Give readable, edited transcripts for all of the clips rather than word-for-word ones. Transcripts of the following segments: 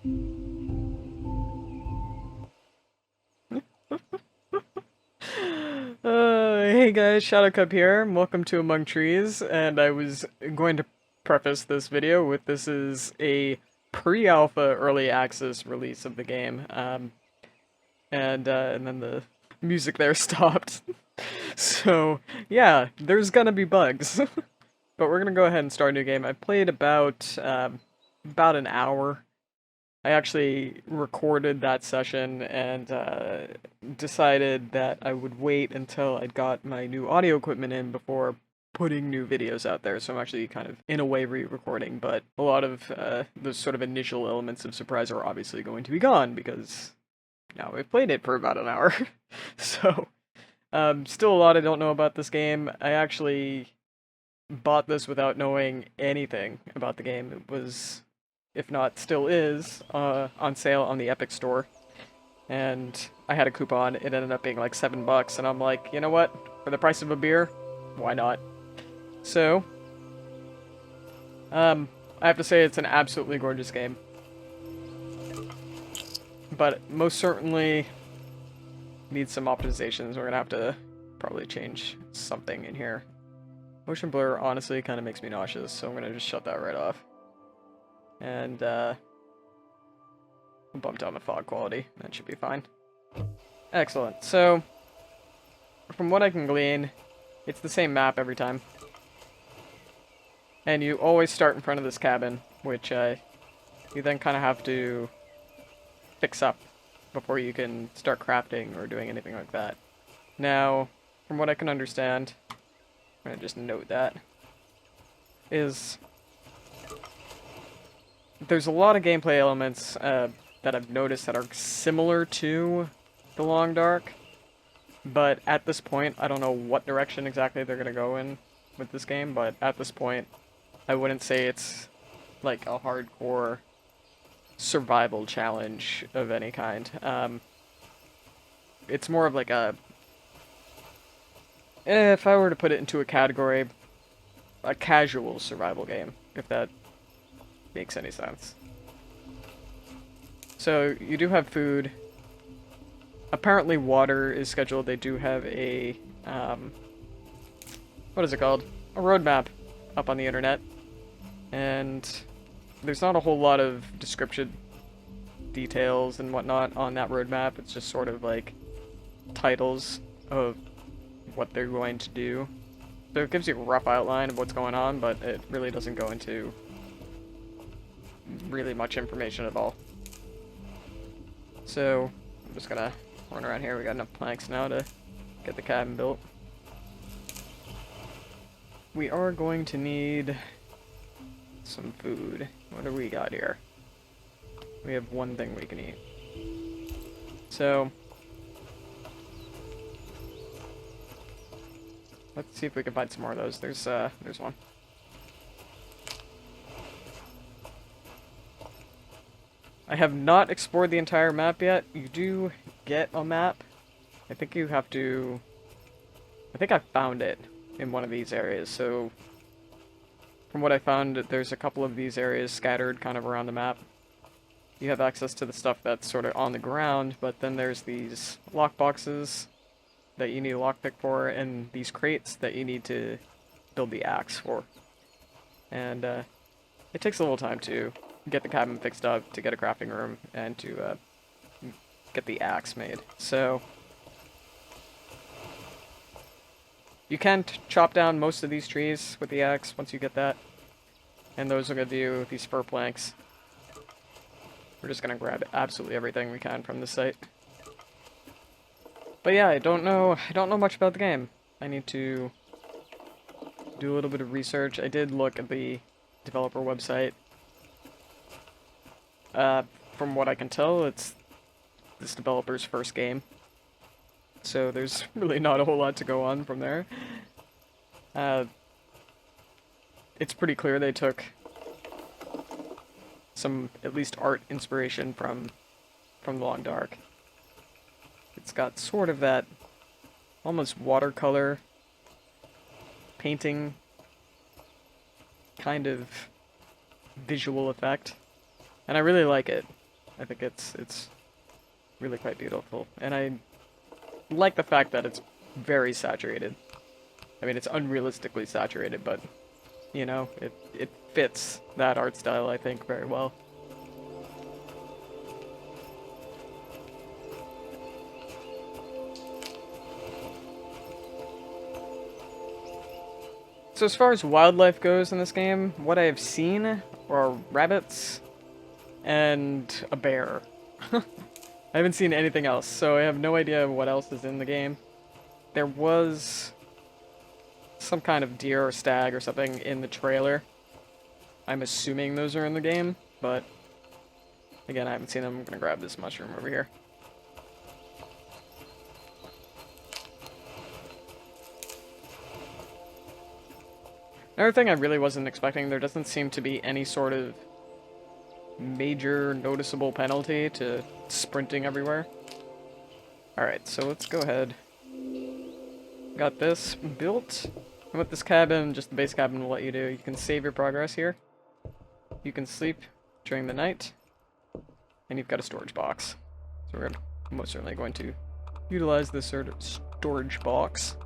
Hey guys, Shadowcub here, and welcome to Among Trees, and I was going to preface this video with this is a pre-alpha early access release of the game, and then the music there stopped. So, yeah, there's gonna be bugs. But we're gonna go ahead and start a new game. I played about an hour. I actually recorded that session and decided that I would wait until I'd got my new audio equipment in before putting new videos out there. So I'm actually kind of, in a way, re-recording, but a lot of those sort of initial elements of surprise are obviously going to be gone because now we've played it for about an hour. So, still a lot I don't know about this game. I actually bought this without knowing anything about the game. It was, if not still is, on sale on the Epic Store. And I had a coupon, it ended up being like $7, and I'm like, you know what? For the price of a beer, why not? So, I have to say it's an absolutely gorgeous game. But most certainly needs some optimizations. We're gonna have to probably change something in here. Motion blur honestly kind of makes me nauseous, so I'm gonna just shut that right off. And bump down the fog quality. That should be fine. Excellent. So, from what I can glean, it's the same map every time. And you always start in front of this cabin, which you then kind of have to fix up before you can start crafting or doing anything like that. Now, from what I can understand, I'm going to just note that, is there's a lot of gameplay elements that I've noticed that are similar to The Long Dark, but at this point, I don't know what direction exactly they're going to go in with this game, but at this point, I wouldn't say it's like a hardcore survival challenge of any kind. It's more of like if I were to put it into a category, a casual survival game, if that makes any sense. So, you do have food. Apparently water is scheduled. They do have a, what is it called? A roadmap up on the internet. And there's not a whole lot of description details and whatnot on that roadmap. It's just sort of like titles of what they're going to do. So it gives you a rough outline of what's going on, but it really doesn't go into really much information at all. So, I'm just gonna run around here. We got enough planks now to get the cabin built. We are going to need some food. What do we got here? We have one thing we can eat. So, let's see if we can find some more of those. There's one. I have not explored the entire map yet. You do get a map. I think you have to... I think I found it in one of these areas, so... From what I found, there's a couple of these areas scattered kind of around the map. You have access to the stuff that's sort of on the ground, but then there's these lockboxes that you need a lockpick for, and these crates that you need to build the axe for. And it takes a little time to get the cabin fixed up, to get a crafting room, and to get the axe made. So, you can chop down most of these trees with the axe once you get that. And those are going to do these fir planks. We're just going to grab absolutely everything we can from this site. But yeah, I don't know much about the game. I need to do a little bit of research. I did look at the developer website. From what I can tell, it's this developer's first game. So there's really not a whole lot to go on from there. It's pretty clear they took some, at least art inspiration from The Long Dark. It's got sort of that almost watercolor painting kind of visual effect. And I really like it. I think it's really quite beautiful, and I like the fact that it's very saturated. I mean, it's unrealistically saturated, but you know, it fits that art style, I think, very well. So as far as wildlife goes in this game, what I have seen are rabbits and a bear. I haven't seen anything else, so I have no idea what else is in the game. There was some kind of deer or stag or something in the trailer. I'm assuming those are in the game, but again, I haven't seen them. I'm gonna grab this mushroom over here. Another thing I really wasn't expecting, there doesn't seem to be any sort of major noticeable penalty to sprinting everywhere. Alright, so let's go ahead. Got this built. And with this cabin, just the base cabin will let you do, you can save your progress here. You can sleep during the night. And you've got a storage box. So we're most certainly going to utilize this sort of storage box.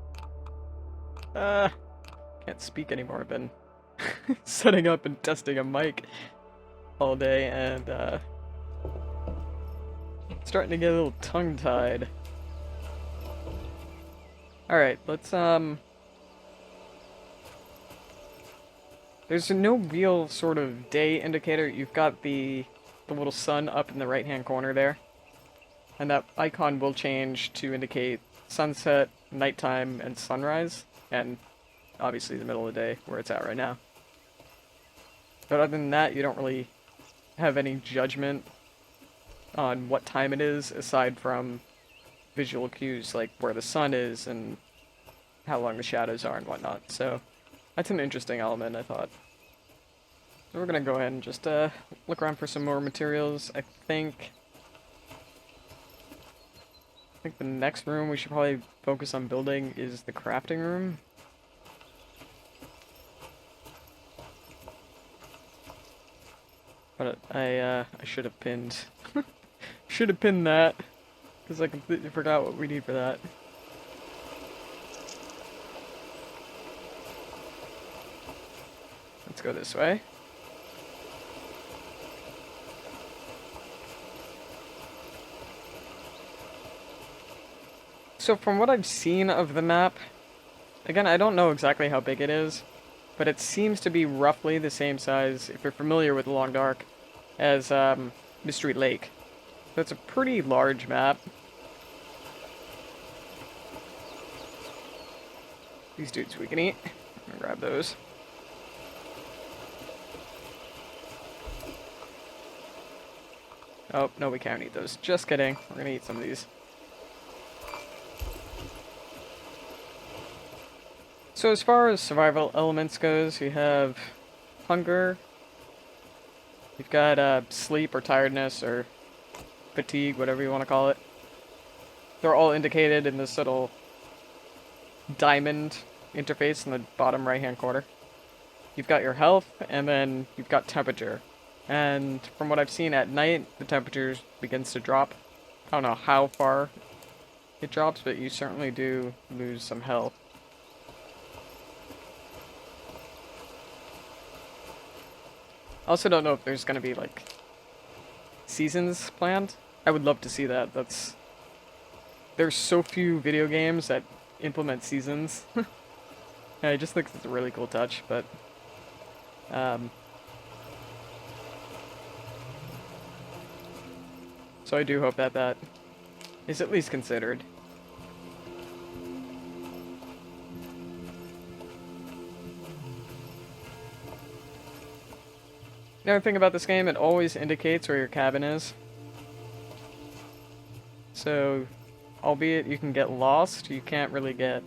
Can't speak anymore. I've been setting up and testing a mic all day, and starting to get a little tongue-tied. Alright, let's there's no real sort of day indicator. You've got the little sun up in the right-hand corner there. And that icon will change to indicate sunset, nighttime, and sunrise. And obviously the middle of the day, where it's at right now. But other than that, you don't really have any judgment on what time it is, aside from visual cues like where the sun is and how long the shadows are and whatnot. So that's an interesting element, I thought. So we're gonna go ahead and just look around for some more materials. I think the next room we should probably focus on building is the crafting room. But I should have pinned that, because I completely forgot what we need for that. Let's go this way. So from what I've seen of the map, again, I don't know exactly how big it is, but it seems to be roughly the same size, if you're familiar with Long Dark, as Mystery Lake. So it's a pretty large map. These dudes we can eat. I'm gonna grab those. Oh, no, we can't eat those. Just kidding. We're gonna eat some of these. So as far as survival elements goes, you have hunger. You've got sleep or tiredness or fatigue, whatever you want to call it. They're all indicated in this little diamond interface in the bottom right-hand corner. You've got your health, and then you've got temperature. And from what I've seen at night, the temperature begins to drop. I don't know how far it drops, but you certainly do lose some health. I also don't know if there's gonna be, like, seasons planned. I would love to see that. There's so few video games that implement seasons. I just think it's a really cool touch, but so I do hope that that is at least considered. Another thing about this game, it always indicates where your cabin is. So, albeit you can get lost, you can't really get...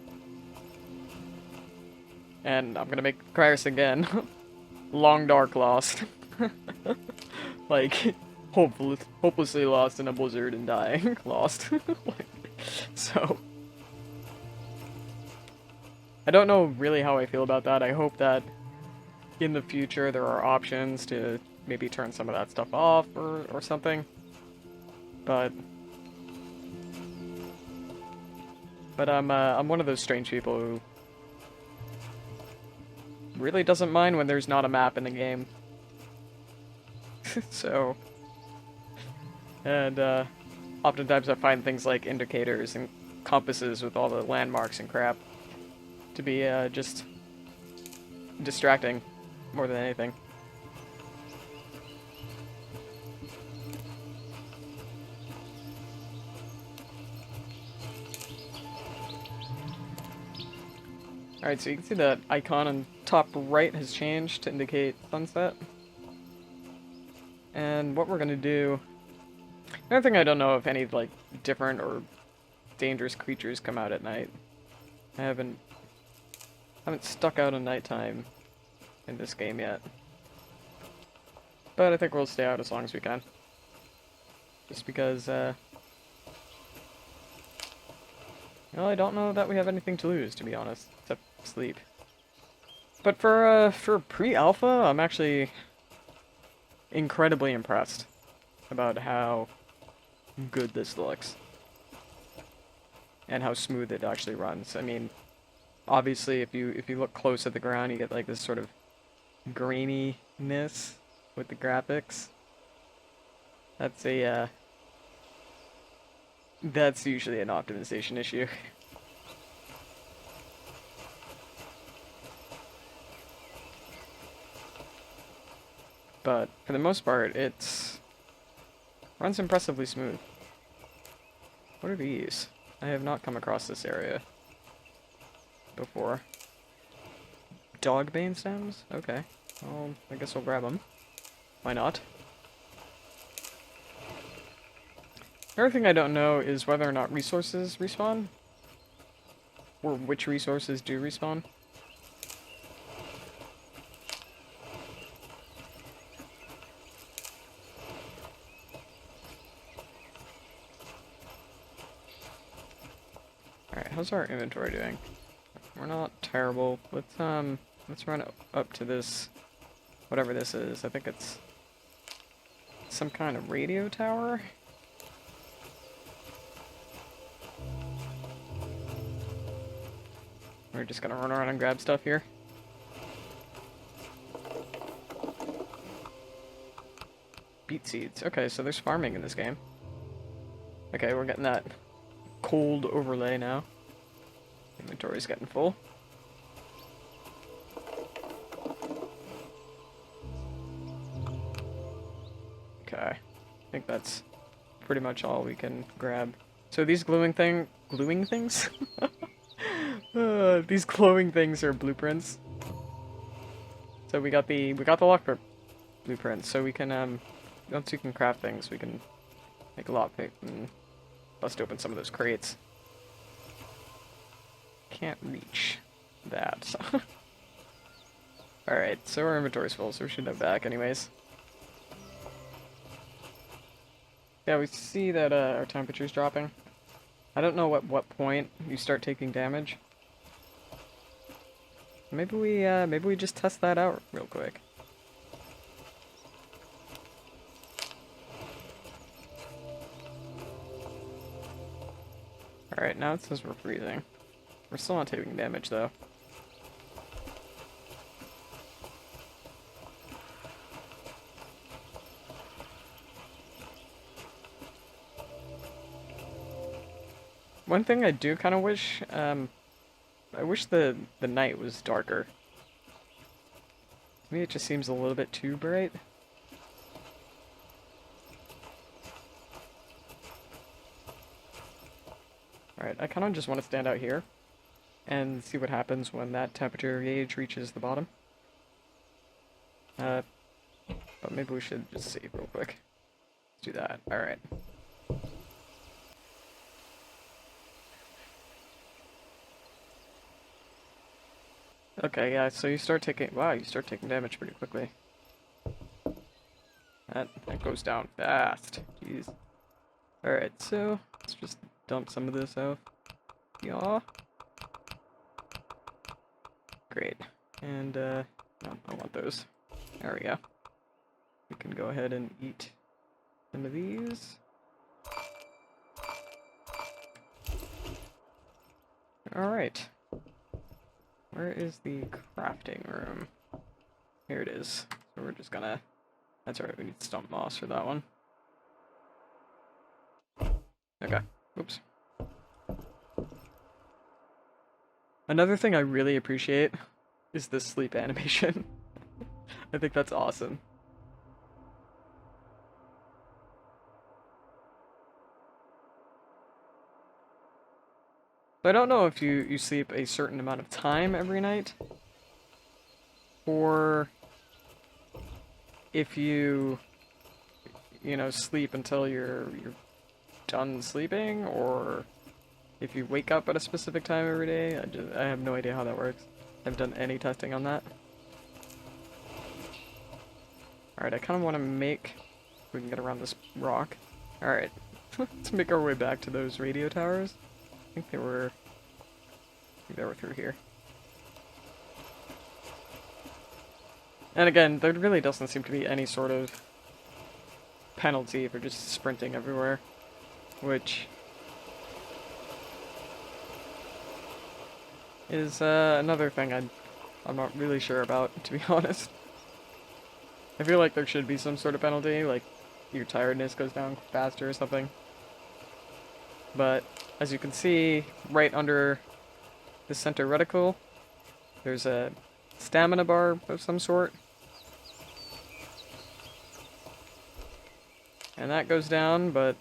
And I'm gonna make the comparison again. Long Dark lost. Like, hopelessly lost in a blizzard and dying. Lost. So... I don't know really how I feel about that. I hope that in the future there are options to maybe turn some of that stuff off or something. But I'm one of those strange people who really doesn't mind when there's not a map in the game. So, and oftentimes I find things like indicators and compasses with all the landmarks and crap to be just distracting more than anything. Alright, so you can see that icon on top right has changed to indicate sunset. And what we're gonna do... Another thing, I don't know if any, like, different or dangerous creatures come out at night. I haven't stuck out at nighttime in this game yet. But I think we'll stay out as long as we can. Just because, well, I don't know that we have anything to lose, to be honest, except sleep. But for pre-alpha, I'm actually incredibly impressed about how good this looks. And how smooth it actually runs. I mean, obviously, if you look close at the ground, you get like this sort of graininess with the graphics. That's a that's usually an optimization issue. But for the most part, it runs impressively smooth. What are these? I have not come across this area before. Dogbane stems? Okay. Well, I guess we'll grab them. Why not? Another thing I don't know is whether or not resources respawn. Or which resources do respawn. Alright, how's our inventory doing? We're not terrible. Let's run up to this, whatever this is. I think it's some kind of radio tower. We're just gonna run around and grab stuff here. Beet seeds. Okay, so there's farming in this game. Okay, we're getting that cold overlay now. Inventory's getting full. Okay, I think that's pretty much all we can grab. So these gluing things? These glowing things are blueprints. So we got the lockpick blueprints. So we can once you can craft things, we can make a lockpick and bust open some of those crates. Can't reach that. Alright, so our inventory's full, so we should have back anyways. Yeah, we see that our temperature's dropping. I don't know at what point you start taking damage. Maybe we just test that out real quick. Alright, now it says we're freezing. We're still not taking damage, though. One thing I do kind of wish, I wish the night was darker. To me, it just seems a little bit too bright. Alright, I kind of just want to stand out here and see what happens when that temperature gauge reaches the bottom. But maybe we should just save real quick. Let's do that. Alright. Okay, yeah, so you start taking... Wow, you start taking damage pretty quickly. That goes down fast. Jeez. Alright, so let's just dump some of this out. Yeah. Great. And, no, I want those. There we go. We can go ahead and eat some of these. Alright. Where is the crafting room? Here it is. So we're just gonna... That's alright, we need stump moss for that one. Okay. Oops. Another thing I really appreciate is the sleep animation. I think that's awesome. So I don't know if you sleep a certain amount of time every night, or if you know, sleep until you're done sleeping, or if you wake up at a specific time every day. I have no idea how that works. I haven't done any testing on that. Alright, I kind of want to make... We can get around this rock. Alright, let's make our way back to those radio towers. I think they were through here. And again, there really doesn't seem to be any sort of penalty for just sprinting everywhere, which is another thing I'm not really sure about, to be honest. I feel like there should be some sort of penalty, like your tiredness goes down faster or something. But as you can see, right under the center reticle, there's a stamina bar of some sort. And that goes down, but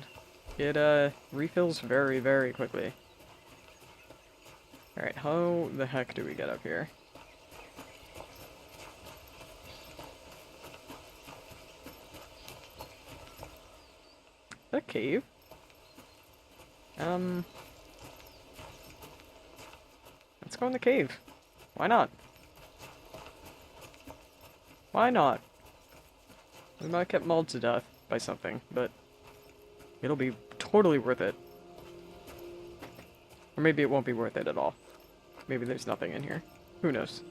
it refills very, very quickly. Alright, how the heck do we get up here? A cave? Let's go in the cave. Why not? Why not? We might get mauled to death by something, but it'll be totally worth it. Or maybe it won't be worth it at all. Maybe there's nothing in here. Who knows?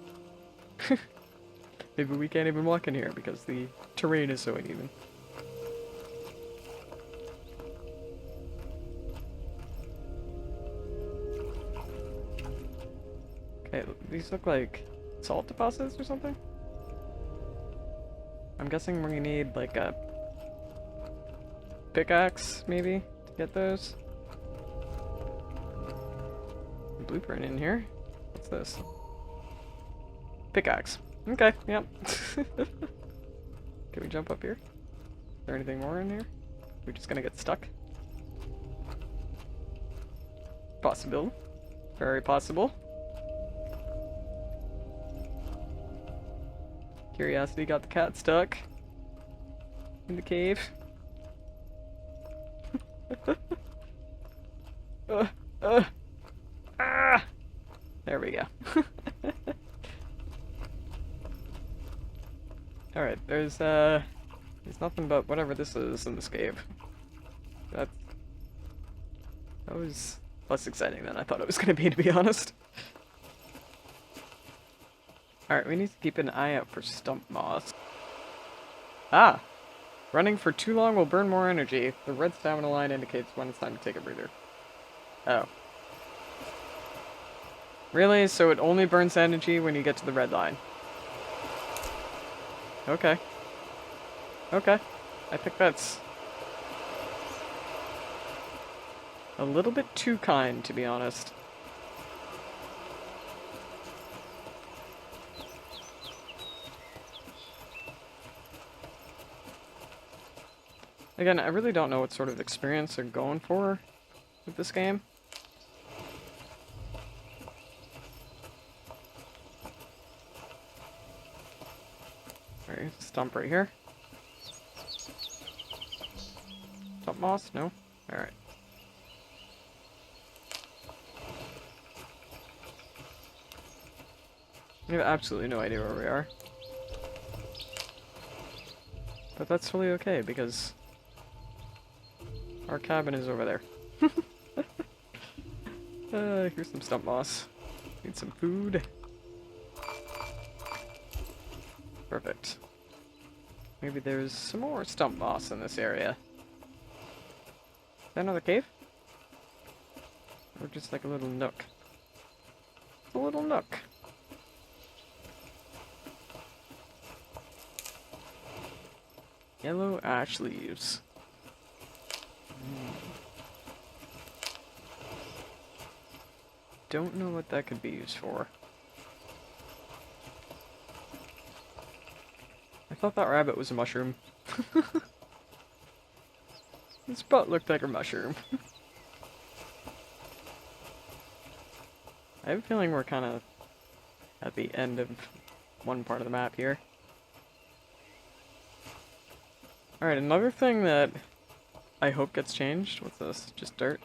Maybe we can't even walk in here because the terrain is so uneven. Okay, these look like salt deposits or something? I'm guessing we need like a pickaxe, maybe, to get those. Blueprint in here. What's this? Pickaxe. Okay, yep. Can we jump up here? Is there anything more in here? We're just gonna get stuck? Possible. Very possible. Curiosity got the cat stuck in the cave. There we go. Alright, there's nothing but whatever this is in this cave. That was less exciting than I thought it was gonna be, to be honest. Alright, we need to keep an eye out for stump moss. Ah! Running for too long will burn more energy. The red stamina line indicates when it's time to take a breather. Oh. Really? So it only burns energy when you get to the red line? Okay. Okay. I think that's a little bit too kind, to be honest. Again, I really don't know what sort of experience they're going for with this game. Alright, stump right here. Stump moss? No? Alright. I have absolutely no idea where we are. But that's totally okay, because our cabin is over there. Here's some stump moss. Need some food. Perfect. Maybe there's some more stump moss in this area. Is that another cave? Or just like a little nook? a little nook. Yellow ash leaves. Don't know what that could be used for. I thought that rabbit was a mushroom. His butt looked like a mushroom. I have a feeling we're kind of at the end of one part of the map here. Alright, another thing that I hope gets changed. What's this? Just dirt?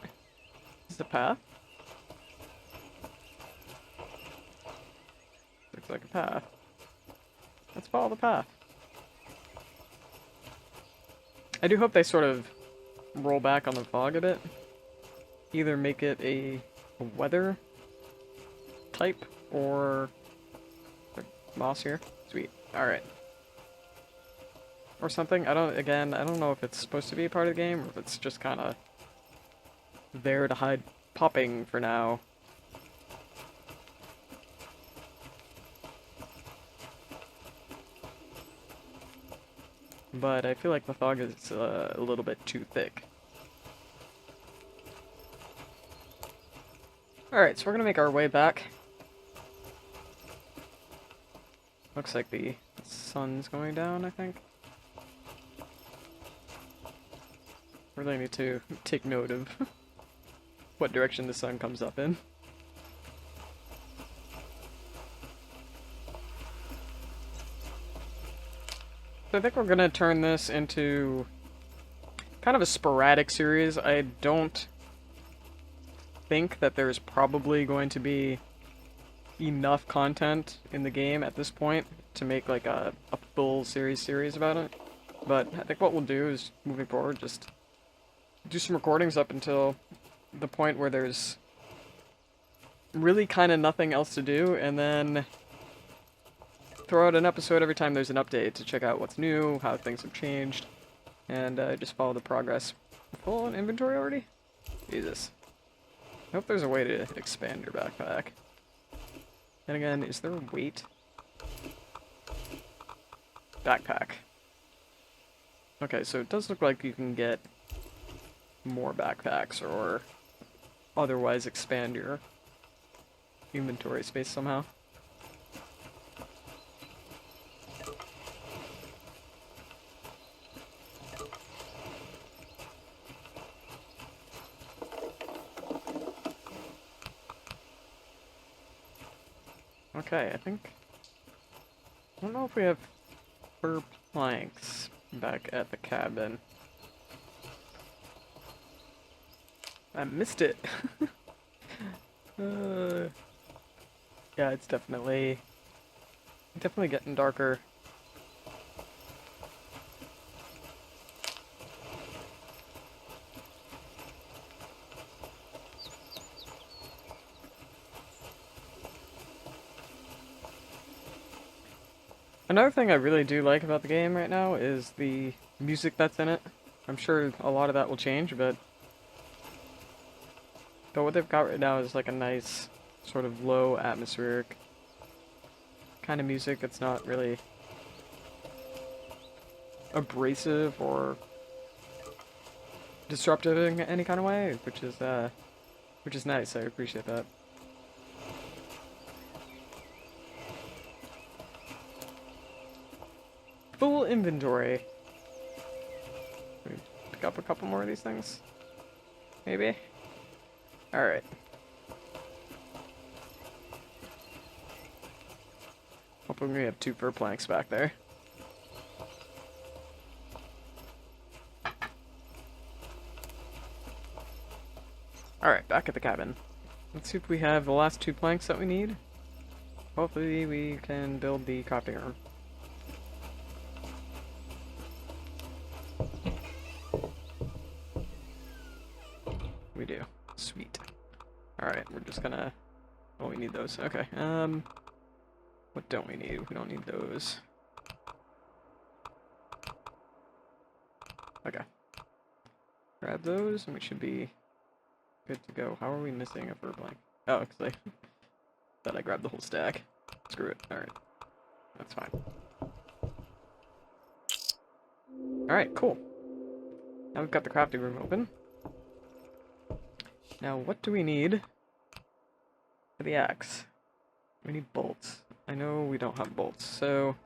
Is this a path? Looks like a path. Let's follow the path. I do hope they sort of roll back on the fog a bit. Either make it a weather type or moss here. Sweet. Alright. Or something. I don't know if it's supposed to be a part of the game or if it's just kind of there to hide popping for now. But I feel like the fog is a little bit too thick. Alright, so we're gonna make our way back. Looks like the sun's going down, I think. Really need to take note of what direction the sun comes up in. So I think we're gonna turn this into kind of a sporadic series. I don't think that there's probably going to be enough content in the game at this point to make like a full series about it. But I think what we'll do is, moving forward, just do some recordings up until the point where there's really kind of nothing else to do, and then throw out an episode every time there's an update to check out what's new, how things have changed, and just follow the progress. Full on inventory already? Jesus. I hope there's a way to expand your backpack. And again, is there a weight? Backpack. Okay, so it does look like you can get more backpacks or otherwise expand your inventory space somehow. Okay, I don't know if we have fur planks back at the cabin. I missed it. Yeah, it's definitely getting darker. Another thing I really do like about the game right now is the music that's in it. I'm sure a lot of that will change, but what they've got right now is like a nice sort of low atmospheric kind of music that's not really abrasive or disruptive in any kind of way, which is nice. I appreciate that. Full inventory. Pick up a couple more of these things? Maybe? Alright. Hoping we have 2 fur planks back there. Alright, back at the cabin. Let's see if we have the last 2 planks that we need. Hopefully we can build the crafting room. We do. Sweet. Alright, we're just gonna... Oh, we need those. Okay, what don't we need? We don't need those. Okay. Grab those, and we should be good to go. How are we missing a fur plank? Oh, because Thought I grabbed the whole stack. Screw it. Alright. That's fine. Alright, cool. Now we've got the crafting room open. Now, what do we need for the axe? We need bolts. I know we don't have bolts, so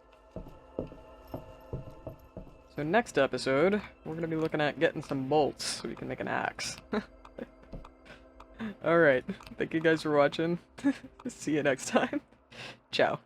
next episode, we're going to be looking at getting some bolts so we can make an axe. Alright, thank you guys for watching. See you next time. Ciao.